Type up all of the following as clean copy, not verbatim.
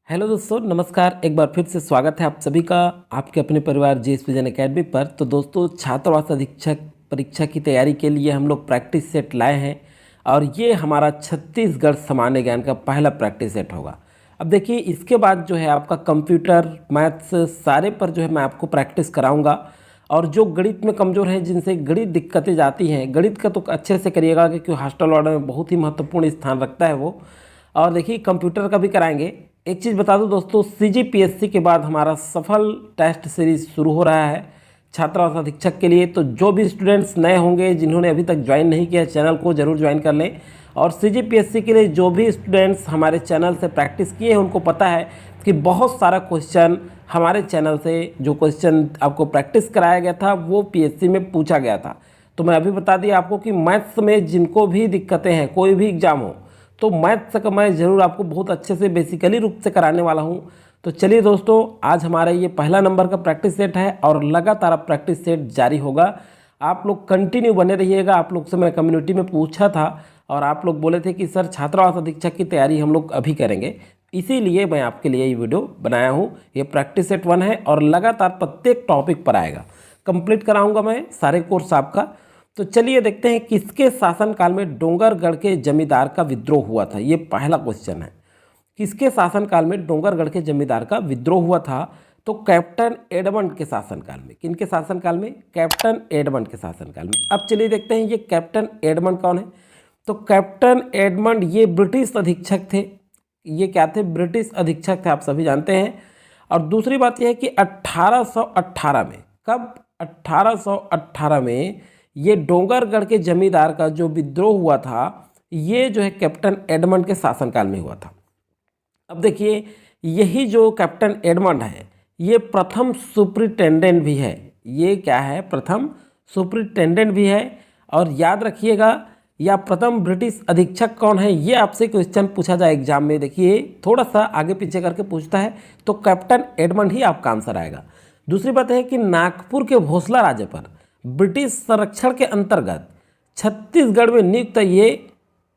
Hello दोस्तों, नमस्कार। एक बार फिर से स्वागत है आप सभी का आपके अपने परिवार जेएस विजन एकेडमी पर। तो दोस्तों, छात्रावास अधीक्षक परीक्षा की तैयारी के लिए हम लोग प्रैक्टिस सेट लाए हैं और ये हमारा छत्तीसगढ़ सामान्य ज्ञान का पहला प्रैक्टिस सेट होगा। अब देखिए, इसके बाद जो है आपका कंप्यूटर मैथ्स सारे पर जो है मैं आपको प्रैक्टिस कराऊँगा। और जो गणित में कमज़ोर हैं, जिनसे गणित दिक्कतें जाती हैं, गणित का तो अच्छे से करिएगा क्योंकि हॉस्टल वार्डन में बहुत ही महत्वपूर्ण स्थान रखता है वो। और देखिए, कंप्यूटर का भी कराएंगे। एक चीज़ बता दूं दोस्तों, सीजीपीएससी के बाद हमारा सफल टेस्ट सीरीज शुरू हो रहा है छात्रावास अधीक्षक के लिए। तो जो भी स्टूडेंट्स नए होंगे, जिन्होंने अभी तक ज्वाइन नहीं किया चैनल को, ज़रूर ज्वाइन कर लें। और सीजीपीएससी के लिए जो भी स्टूडेंट्स हमारे चैनल से प्रैक्टिस किए हैं, उनको पता है कि बहुत सारा क्वेश्चन हमारे चैनल से, जो क्वेश्चन आपको प्रैक्टिस कराया गया था, वो पीएससी में पूछा गया था। तो मैं अभी बता दिया आपको कि मैथ्स में जिनको भी दिक्कतें हैं, कोई भी एग्ज़ाम हो, तो मैथ्स का मैं ज़रूर आपको बहुत अच्छे से बेसिकली रूप से कराने वाला हूं। तो चलिए दोस्तों, आज हमारा ये पहला नंबर का प्रैक्टिस सेट है और लगातार अब प्रैक्टिस सेट जारी होगा। आप लोग कंटिन्यू बने रहिएगा। आप लोग से मैं कम्युनिटी में पूछा था और आप लोग बोले थे कि सर, छात्रावास अधीक्षक की तैयारी हम लोग अभी करेंगे, इसीलिए मैं आपके लिए ये वीडियो बनाया हूँ। ये प्रैक्टिस सेट 1 है और लगातार प्रत्येक टॉपिक पर आएगा। कंप्लीट कराऊँगा मैं सारे कोर्स आपका। तो चलिए देखते हैं, किसके शासनकाल में डोंगरगढ़ के जमींदार का विद्रोह हुआ था। ये पहला क्वेश्चन है, किसके शासनकाल में डोंगरगढ़ के जमींदार का विद्रोह हुआ था। तो कैप्टन एडमंड के शासनकाल में। किनके शासनकाल में? कैप्टन एडमंड के शासनकाल में। अब चलिए देखते हैं, ये कैप्टन एडमंड कौन है। तो कैप्टन एडमंड ये ब्रिटिश अधीक्षक थे। ये क्या थे? ब्रिटिश अधीक्षक थे, आप सभी जानते हैं। और दूसरी बात यह है कि 1818 में, कब? 1818 में ये डोंगरगढ़ के जमींदार का जो विद्रोह हुआ था, ये जो है कैप्टन एडमंड के शासनकाल में हुआ था। अब देखिए, यही जो कैप्टन एडमंड है, ये प्रथम सुपरिटेंडेंट भी है। ये क्या है? प्रथम सुपरिटेंडेंट भी है। और याद रखिएगा, या प्रथम ब्रिटिश अधीक्षक कौन है, ये आपसे क्वेश्चन पूछा जाए एग्जाम में। देखिए, थोड़ा सा आगे पीछे करके पूछता है, तो कैप्टन एडमंड ही आपका आंसर आएगा। दूसरी बात है कि नागपुर के भोसला राज्य पर ब्रिटिश संरक्षण के अंतर्गत छत्तीसगढ़ में नियुक्त ये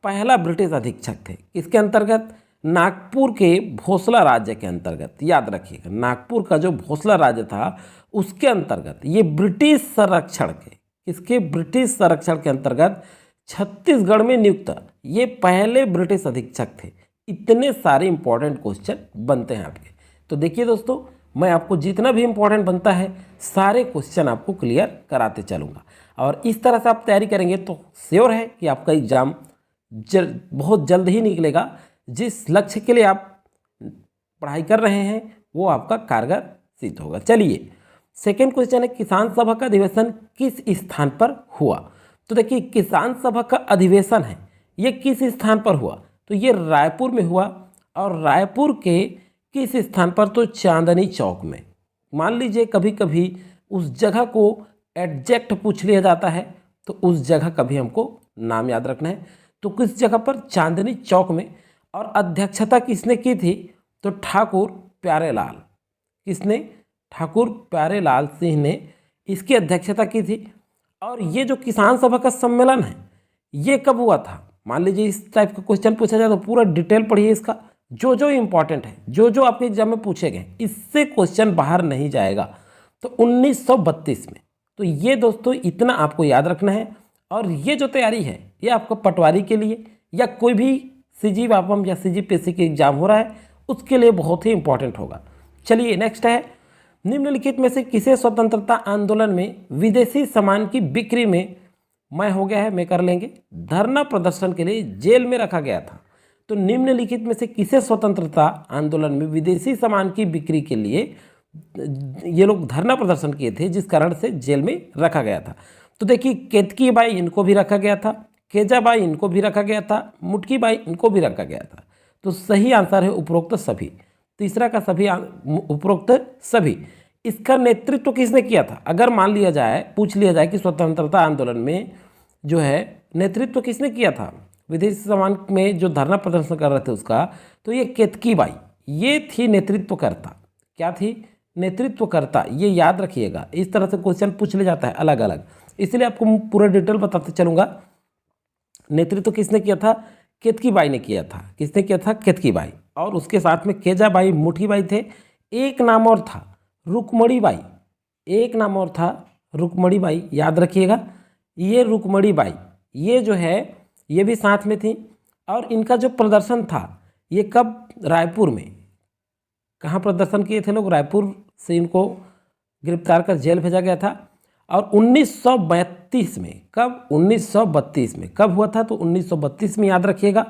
पहला ब्रिटिश अधीक्षक थे। किसके अंतर्गत? नागपुर के भोसला राज्य के अंतर्गत। याद रखिएगा, नागपुर का जो भोसला राज्य था, उसके अंतर्गत ये ब्रिटिश संरक्षण के, किसके? ब्रिटिश संरक्षण के अंतर्गत छत्तीसगढ़ में नियुक्त ये पहले ब्रिटिश अधीक्षक थे। इतने सारे इंपॉर्टेंट क्वेश्चन बनते हैं आपके। तो देखिए दोस्तों, मैं आपको जितना भी इम्पोर्टेंट बनता है, सारे क्वेश्चन आपको क्लियर कराते चलूँगा। और इस तरह से आप तैयारी करेंगे तो श्योर है कि आपका एग्ज़ाम बहुत जल्द ही निकलेगा। जिस लक्ष्य के लिए आप पढ़ाई कर रहे हैं, वो आपका कारगर सिद्ध होगा। चलिए, सेकेंड क्वेश्चन है, किसान सभा का अधिवेशन किस स्थान पर हुआ। तो देखिए, किसान सभा का अधिवेशन है, ये किस स्थान पर हुआ? तो ये रायपुर में हुआ। और रायपुर के किस स्थान पर? तो चांदनी चौक में। मान लीजिए कभी कभी उस जगह को एग्जैक्ट पूछ लिया जाता है, तो उस जगह का भी हमको नाम याद रखना है। तो किस जगह पर? चांदनी चौक में। और अध्यक्षता किसने की थी? तो ठाकुर प्यारेलाल। किसने? ठाकुर प्यारेलाल सिंह ने इसकी अध्यक्षता की थी। और ये जो किसान सभा का सम्मेलन है, ये कब हुआ था? मान लीजिए इस टाइप का क्वेश्चन पूछा जाए तो पूरा डिटेल पढ़िए इसका, जो जो इंपॉर्टेंट है, जो जो आपके एग्जाम में पूछे गए, इससे क्वेश्चन बाहर नहीं जाएगा। तो 1932 में। तो ये दोस्तों, इतना आपको याद रखना है। और ये जो तैयारी है, ये आपको पटवारी के लिए या कोई भी सीजी वापम या सीजीपीएससी के एग्जाम हो रहा है, उसके लिए बहुत ही इंपॉर्टेंट होगा। चलिए, नेक्स्ट है, निम्नलिखित में से किसे स्वतंत्रता आंदोलन में विदेशी सामान की बिक्री में, मैं हो गया है, मैं कर लेंगे, धरना प्रदर्शन के लिए जेल में रखा गया था। तो निम्नलिखित में से किसे स्वतंत्रता आंदोलन में विदेशी सामान की बिक्री के लिए ये लोग धरना प्रदर्शन किए थे, जिस कारण से जेल में रखा गया था? तो देखिए, केतकी बाई, इनको भी रखा गया था, केजाबाई, इनको भी रखा गया था, मुटकी बाई, इनको भी रखा गया था। तो सही आंसर है उपरोक्त सभी। तीसरा का सभी, उपरोक्त सभी। इसका नेतृत्व किसने किया था? अगर मान लिया जाए, पूछ लिया जाए कि स्वतंत्रता आंदोलन में जो है नेतृत्व किसने किया था विदेशी सामान में, जो धरना प्रदर्शन कर रहे थे उसका, तो ये केतकी बाई, ये थी नेतृत्वकर्ता। क्या थी? नेतृत्वकर्ता। ये याद रखिएगा, इस तरह से क्वेश्चन पूछ लिया जाता है अलग अलग, इसलिए आपको पूरा डिटेल बताते चलूँगा। नेतृत्व किसने किया था? केतकी बाई ने किया था। किसने किया था? केतकी बाई। और उसके साथ में केजा बाई, मुठी बाई थे। एक नाम और था, रुक्मणी बाई। एक नाम और था, रुक्मणी बाई, याद रखिएगा। ये रुक्मणी बाई ये जो है ये भी साथ में थी। और इनका जो प्रदर्शन था ये कब? रायपुर में। कहाँ प्रदर्शन किए थे लोग? रायपुर से इनको गिरफ्तार कर जेल भेजा गया था। और 1932 में, कब? 1932 में। कब हुआ था? तो 1932 में, याद रखिएगा।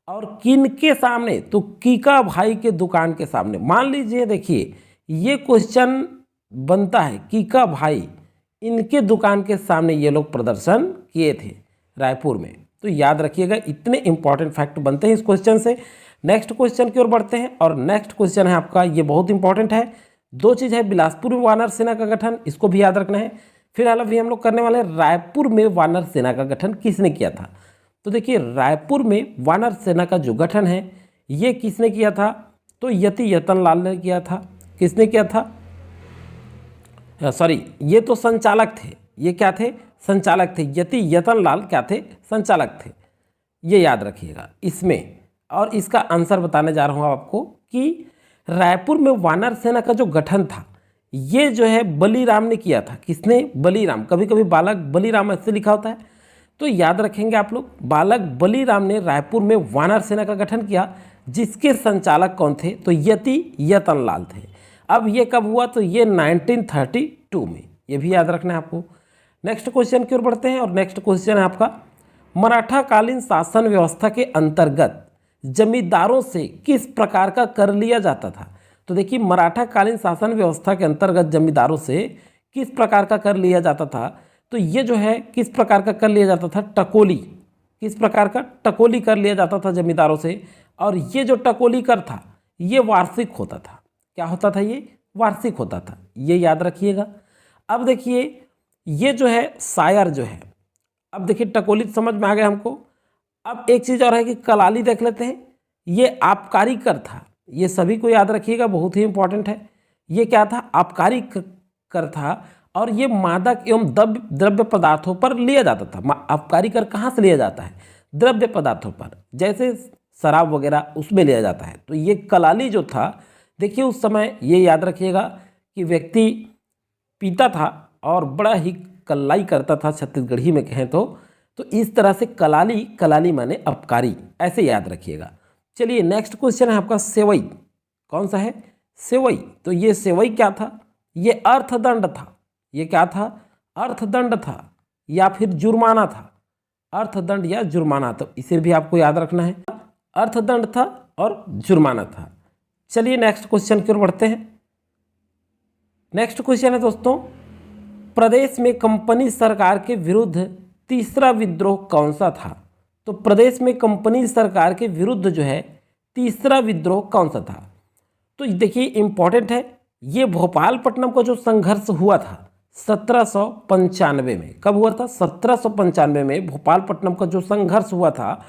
और किन के सामने? तो कीका भाई के दुकान के सामने। मान लीजिए, देखिए ये क्वेश्चन बनता है, कीका भाई इनके दुकान के सामने ये लोग प्रदर्शन किए थे रायपुर में। तो याद रखिएगा, इतने इंपॉर्टेंट फैक्ट बनते हैं इस क्वेश्चन से। नेक्स्ट क्वेश्चन की ओर बढ़ते हैं और नेक्स्ट क्वेश्चन है आपका, ये बहुत इंपॉर्टेंट है। दो चीज़ है, बिलासपुर में वानर सेना का गठन, इसको भी याद रखना है। फिलहाल अभी हम लोग करने वाले हैं रायपुर में वानर सेना का गठन किसने किया था। तो देखिए, रायपुर में वानर सेना का जो गठन है ये किसने किया था? तो यति यतनलाल ने किया था। किसने किया था? सॉरी, ये तो संचालक थे। ये क्या थे? संचालक थे। यति यतनलाल क्या थे? संचालक थे। ये याद रखिएगा इसमें। और इसका आंसर बताने जा रहा हूँ आपको कि रायपुर में वानर सेना का जो गठन था ये जो है बलीराम ने किया था। किसने? बलीराम। कभी कभी बालक बलीराम ऐसे लिखा होता है, तो याद रखेंगे आप लोग, बालक बलीराम ने रायपुर में वानर सेना का गठन किया, जिसके संचालक कौन थे? तो यति यतनलाल थे। अब ये कब हुआ? तो ये 1932 में। ये भी याद रखना है आपको। नेक्स्ट क्वेश्चन की ओर बढ़ते हैं और नेक्स्ट क्वेश्चन है आपका, मराठा कालीन शासन व्यवस्था के अंतर्गत जमींदारों से किस प्रकार का कर लिया जाता था? तो देखिए, मराठा कालीन शासन व्यवस्था के अंतर्गत जमींदारों से किस प्रकार का कर लिया जाता था? तो ये जो है किस प्रकार का कर लिया जाता था? टकोली। किस प्रकार का? टकोली कर लिया जाता था जमींदारों से। और ये जो टकोली कर था ये वार्षिक होता था। क्या होता था? ये वार्षिक होता था। ये याद रखिएगा। अब देखिए, ये जो है शायर जो है, अब देखिए टकोली समझ में आ गया हमको। अब एक चीज़ और है कि कलाली देख लेते हैं। ये आबकारी कर था। ये सभी को याद रखिएगा, बहुत ही इंपॉर्टेंट है। ये क्या था? आबकारी कर था। और ये मादक एवं द्रव्य पदार्थों पर लिया जाता था। आबकारी कर कहाँ से लिया जाता है? द्रव्य पदार्थों पर, जैसे शराब वगैरह, उसमें लिया जाता है। तो ये कलाली जो था, देखिए उस समय ये याद रखिएगा कि व्यक्ति पीता था और बड़ा ही कल्लाई करता था, छत्तीसगढ़ी में कहें तो इस तरह से कलाली, कलाली माने आबकारी, ऐसे याद रखिएगा। चलिए नेक्स्ट क्वेश्चन है आपका, सेवई। कौन सा है? सेवई। तो ये सेवई क्या था? ये अर्थदंड था। ये क्या था? अर्थदंड था या फिर जुर्माना था। अर्थदंड या जुर्माना, तो इसे भी आपको याद रखना है। अर्थदंड था और जुर्माना था। चलिए नेक्स्ट क्वेश्चन की ओर बढ़ते हैं। नेक्स्ट क्वेश्चन है दोस्तों, प्रदेश में कंपनी सरकार के विरुद्ध तीसरा विद्रोह कौन सा था? तो प्रदेश में कंपनी सरकार के विरुद्ध जो है तीसरा विद्रोह कौन सा था? तो देखिए इंपॉर्टेंट है, ये भोपालपट्टनम का जो संघर्ष हुआ था 1795 में। कब हुआ था? 1795 में भोपालपट्टनम का जो संघर्ष हुआ था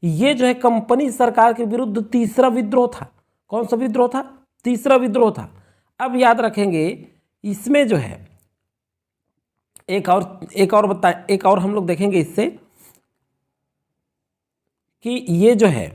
ये जो है कंपनी सरकार के विरुद्ध तीसरा विद्रोह था। कौन सा विद्रोह था? तीसरा विद्रोह था। अब याद रखेंगे इसमें जो है एक और हम लोग देखेंगे इससे कि ये जो है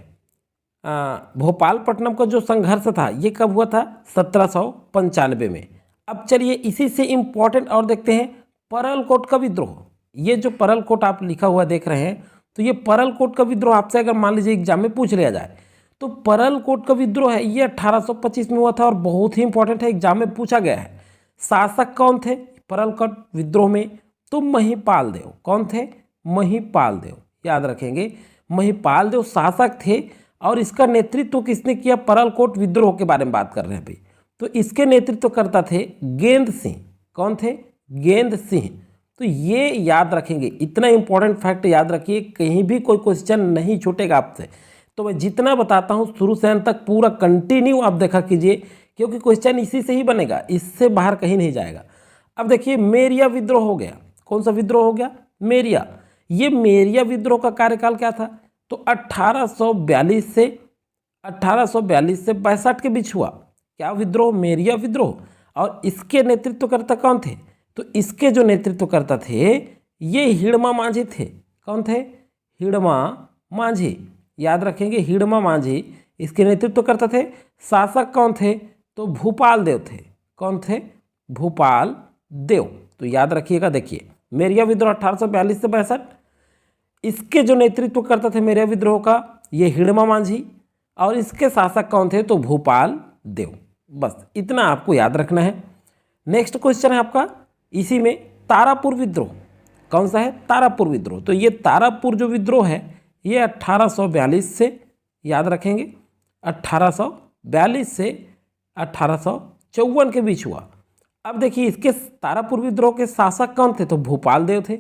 भोपालपट्टनम का जो संघर्ष था ये कब हुआ था? 1795 में। अब चलिए इसी से इंपॉर्टेंट और देखते हैं, परलकोट का विद्रोह। ये जो परलकोट आप लिखा हुआ देख रहे हैं, तो ये परलकोट का विद्रोह आपसे अगर मान लीजिए एग्जाम में पूछ लिया जाए तो परलकोट का विद्रोह है ये 1825 में हुआ था और बहुत ही इंपॉर्टेंट है, एग्जाम में पूछा गया है। शासक कौन थे परलकोट विद्रोह में? तो महिपाल देव। कौन थे? महिपाल देव, याद रखेंगे। महिपाल देव शासक थे और इसका नेतृत्व किसने किया? परलकोट विद्रोह के बारे में बात कर रहे हैं भाई। तो इसके नेतृत्व करता थे गेंद सिंह। कौन थे? गेंद सिंह। तो ये याद रखेंगे, इतना इंपॉर्टेंट फैक्ट याद रखिए, कहीं भी कोई क्वेश्चन नहीं छूटेगा आपसे। तो मैं जितना बताता हूँ शुरू से अंत तक पूरा कंटिन्यू आप देखा कीजिए, क्योंकि क्वेश्चन इसी से ही बनेगा, इससे बाहर कहीं नहीं जाएगा। अब देखिए मेरिया विद्रोह हो गया। कौन सा विद्रोह हो गया? मेरिया। ये मेरिया विद्रोह का कार्यकाल क्या था? तो 1842 से 62 के बीच हुआ। क्या विद्रोह? मेरिया विद्रोह। और इसके नेतृत्वकर्ता कौन थे? तो इसके जो नेतृत्वकर्ता थे ये हिड़मा मांझी थे। कौन थे? हिड़मा मांझी। याद रखेंगे हिड़मा मांझी इसके नेतृत्व करते थे। शासक कौन थे? तो भूपाल देव थे। कौन थे? भूपाल देव। तो याद रखिएगा, देखिए मेरिया विद्रोह 1842 से 62, इसके जो नेतृत्व करता थे मेरिया विद्रोह का ये हिड़मा मांझी, और इसके शासक कौन थे? तो भूपाल देव। बस इतना आपको याद रखना है। नेक्स्ट क्वेश्चन है आपका इसी में, तारापुर विद्रोह कौन सा है? तारापुर विद्रोह। तो ये तारापुर जो विद्रोह है ये 1842 से, याद रखेंगे 1842 से 1854 के बीच हुआ। अब देखिए इसके तारापुर विद्रोह के शासक कौन थे? तो भूपाल देव थे।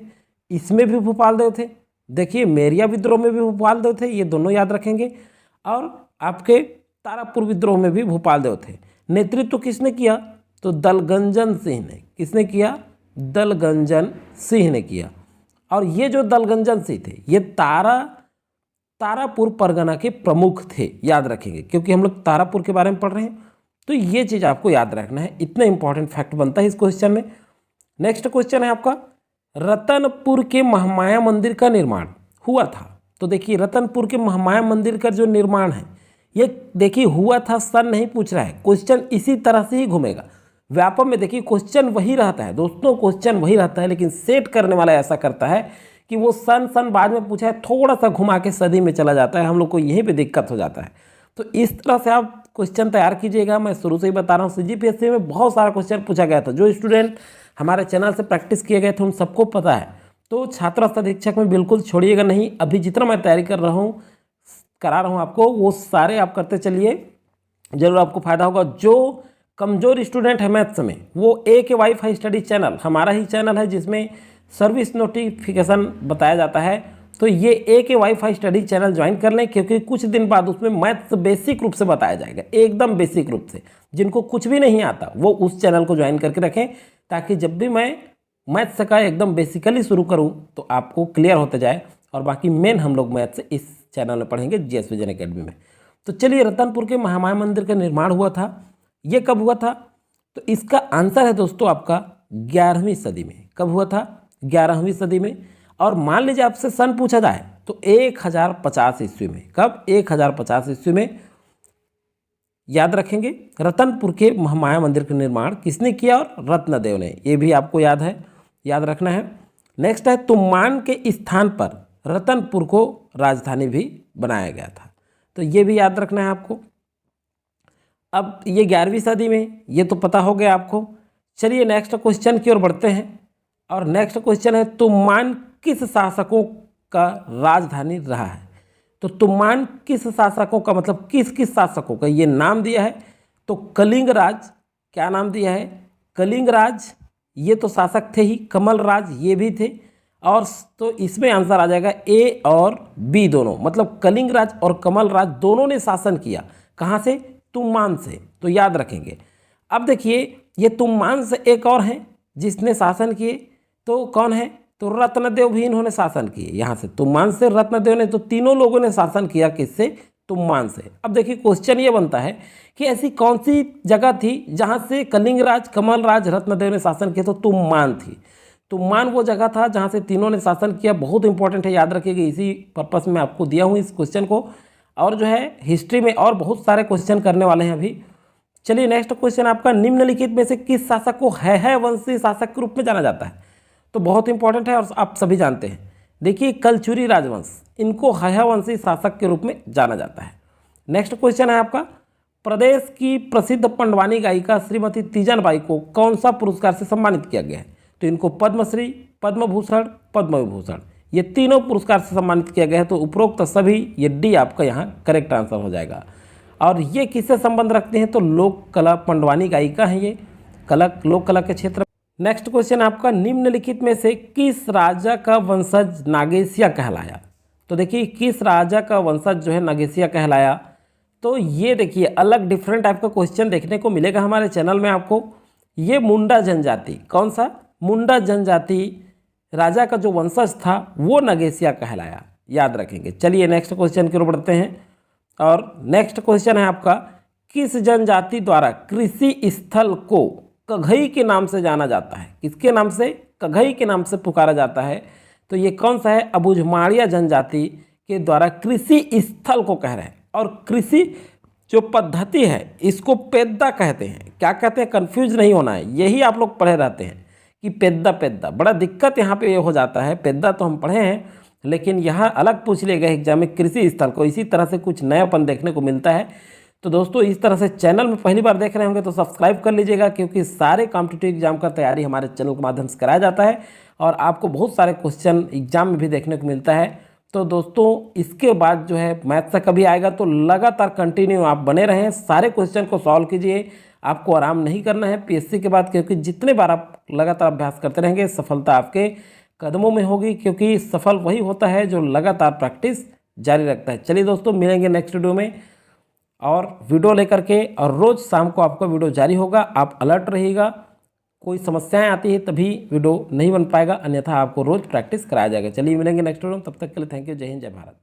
इसमें भी भूपाल देव थे। देखिए मेरिया विद्रोह में भी भूपाल देव थे, ये दोनों याद रखेंगे। और आपके तारापुर विद्रोह में भी भूपाल देव थे। नेतृत्व किसने किया? तो दलगंजन सिंह ने। किसने किया? दलगंजन सिंह ने किया। और ये जो दलगंजन सिंह थे ये तारापुर परगना के प्रमुख थे, याद रखेंगे, क्योंकि हम लोग तारापुर के बारे में पढ़ रहे हैं। तो ये चीज़ आपको याद रखना है, इतना इंपॉर्टेंट फैक्ट बनता है इस क्वेश्चन में। नेक्स्ट क्वेश्चन है आपका, रतनपुर के महामाया मंदिर का निर्माण हुआ था। तो देखिए रतनपुर के महामाया मंदिर का जो निर्माण है ये देखिए हुआ था, सन नहीं पूछ रहा है, क्वेश्चन इसी तरह से ही घूमेगा। व्यापक में देखिए क्वेश्चन वही रहता है दोस्तों, क्वेश्चन वही रहता है, लेकिन सेट करने वाला ऐसा करता है कि वो सन बाद में पूछा है, थोड़ा सा घुमा के सदी में चला जाता है, हम लोग को यहीं पे दिक्कत हो जाता है। तो इस तरह से आप क्वेश्चन तैयार कीजिएगा। मैं शुरू से ही बता रहा हूँ CGPSC में बहुत सारा क्वेश्चन पूछा गया था, जो स्टूडेंट हमारे चैनल से प्रैक्टिस किए गए थे उन सबको पता है। तो छात्र स्तर शिक्षक में बिल्कुल छोड़िएगा नहीं, अभी जितना मैं तैयारी करा रहा हूँ आपको वो सारे आप करते चलिए, जरूर आपको फायदा होगा। जो कमजोर स्टूडेंट है मैथ्स में वो AK वाईफाई स्टडी चैनल हमारा ही चैनल है जिसमें सर्विस नोटिफिकेशन बताया जाता है। तो ये AK wifi study channel join कर लें, क्योंकि कुछ दिन बाद उसमें मैथ्स बेसिक रूप से बताया जाएगा, एकदम बेसिक रूप से। जिनको कुछ भी नहीं आता वो उस चैनल को ज्वाइन करके रखें, ताकि जब भी मैं मैथ्स का एकदम बेसिकली शुरू करूँ तो आपको क्लियर होता जाए। और बाकी मेन हम लोग मैथ्स इस चैनल में पढ़ेंगे GS विजन अकेडमी में। तो चलिए, रतनपुर के महामाया मंदिर का निर्माण हुआ था, ये कब हुआ था? तो इसका आंसर है दोस्तों आपका 11वीं सदी में। कब हुआ था? 11वीं सदी में। और मान लीजिए आपसे सन पूछा जाए तो 1050 ईस्वी में। कब? 1050 ईस्वी में। याद रखेंगे रतनपुर के महामाया मंदिर का निर्माण किसने किया? और रत्नदेव ने। ये भी आपको याद है, याद रखना है। नेक्स्ट है, तुमान के स्थान पर रतनपुर को राजधानी भी बनाया गया था। तो ये भी याद रखना है आपको। अब ये 11वीं सदी में, ये तो पता हो गया आपको। चलिए नेक्स्ट क्वेश्चन की ओर बढ़ते हैं। और नेक्स्ट क्वेश्चन है, तुमान किस शासकों का राजधानी रहा है? तो तुमान किस शासकों का मतलब किस किस शासकों का ये नाम दिया है? तो कलिंग राज, क्या नाम दिया है? कलिंग राज, ये तो शासक थे ही। कमल राज ये भी थे। और तो इसमें आंसर आ जाएगा A और B दोनों, मतलब कलिंग राज और कमल राज दोनों ने शासन किया। कहाँ से? तुमान से। तो याद रखेंगे। अब देखिए ये तुमान से एक और हैं जिसने शासन किए, तो कौन है? तो रत्नदेव भी इन्होंने शासन किए। यहाँ से तुमान से रत्नदेव ने, तो तीनों लोगों ने शासन किया। किससे? तुमान से। अब देखिए क्वेश्चन ये बनता है कि ऐसी कौन सी जगह थी जहाँ से कलिंग राज, कमल राज, रत्नदेव ने शासन किया? तो तुमान थी। तुमान वो जगह था जहाँ से तीनों ने शासन किया। बहुत इंपॉर्टेंट है, याद रखिएगा। इसी पर्पस में आपको दिया हूँ इस क्वेश्चन को। और जो है हिस्ट्री में और बहुत सारे क्वेश्चन करने वाले हैं अभी। चलिए नेक्स्ट क्वेश्चन आपका, निम्नलिखित में से किस शासक को है वंशी शासक के रूप में जाना जाता है? तो बहुत इंपॉर्टेंट है और आप सभी जानते हैं। देखिए कलचुरी राजवंश, इनको वंशी शासक के रूप में जाना जाता है। नेक्स्ट क्वेश्चन है आपका, प्रदेश की प्रसिद्ध पंडवानी गायिका श्रीमती तीजन बाई को कौन सा पुरस्कार से सम्मानित किया गया है? तो इनको पद्मश्री, पद्म भूषण, पद्म विभूषण, ये तीनों पुरस्कार से सम्मानित किया गया है। तो उपरोक्त सभी, ये D आपका यहाँ करेक्ट आंसर हो जाएगा। और ये किससे संबंध रखते हैं? तो लोक कला, पंडवानी गायिका है ये, लोक कला के क्षेत्र। नेक्स्ट क्वेश्चन आपका, निम्नलिखित में से किस राजा का वंशज नागेशिया कहलाया? तो देखिए किस राजा का वंशज जो है नागेशिया कहलाया? तो ये देखिए अलग डिफरेंट टाइप का क्वेश्चन देखने को मिलेगा हमारे चैनल में आपको। ये मुंडा जनजाति, कौन सा? मुंडा जनजाति राजा का जो वंशज था वो नागेशिया कहलाया, याद रखेंगे। चलिए नेक्स्ट क्वेश्चन की ओर बढ़ते हैं। और नेक्स्ट क्वेश्चन है आपका, किस जनजाति द्वारा कृषि स्थल को कघई के नाम से जाना जाता है? किसके नाम से? कघई के नाम से पुकारा जाता है। तो ये कौन सा है? अबुझमाड़िया जनजाति के द्वारा कृषि स्थल को कह रहे हैं, और कृषि जो पद्धति है इसको पेद्दा कहते हैं। क्या कहते हैं, कंफ्यूज नहीं होना है, यही आप लोग पढ़े रहते हैं कि पेद्दा पेद्दा, बड़ा दिक्कत यहाँ पे ये हो जाता है। पेद्दा तो हम पढ़े हैं, लेकिन यहाँ अलग पूछ लिया गया एग्जाम में कृषि स्थल को, इसी तरह से कुछ नयापन देखने को मिलता है। तो दोस्तों इस तरह से चैनल में पहली बार देख रहे होंगे तो सब्सक्राइब कर लीजिएगा, क्योंकि सारे कॉम्पिटिटिव एग्जाम का तैयारी हमारे चैनल के माध्यम से कराया जाता है और आपको बहुत सारे क्वेश्चन एग्जाम में भी देखने को मिलता है। तो दोस्तों इसके बाद जो है मैथ से कभी आएगा तो लगातार कंटिन्यू आप बने रहें, सारे क्वेश्चन को सॉल्व कीजिए। आपको आराम नहीं करना है पीएससी के बाद, क्योंकि जितने बार आप लगातार अभ्यास करते रहेंगे सफलता आपके कदमों में होगी, क्योंकि सफल वही होता है जो लगातार प्रैक्टिस जारी रखता है। चलिए दोस्तों मिलेंगे नेक्स्ट वीडियो में और वीडियो लेकर के, और रोज़ शाम को आपका वीडियो जारी होगा। आप अलर्ट रहिएगा, कोई समस्याएं आती है तभी वीडियो नहीं बन पाएगा, अन्यथा आपको रोज़ प्रैक्टिस कराया जाएगा। चलिए मिलेंगे नेक्स्ट वीडियो में, तब तक के लिए थैंक यू, जय हिंद जय भारत।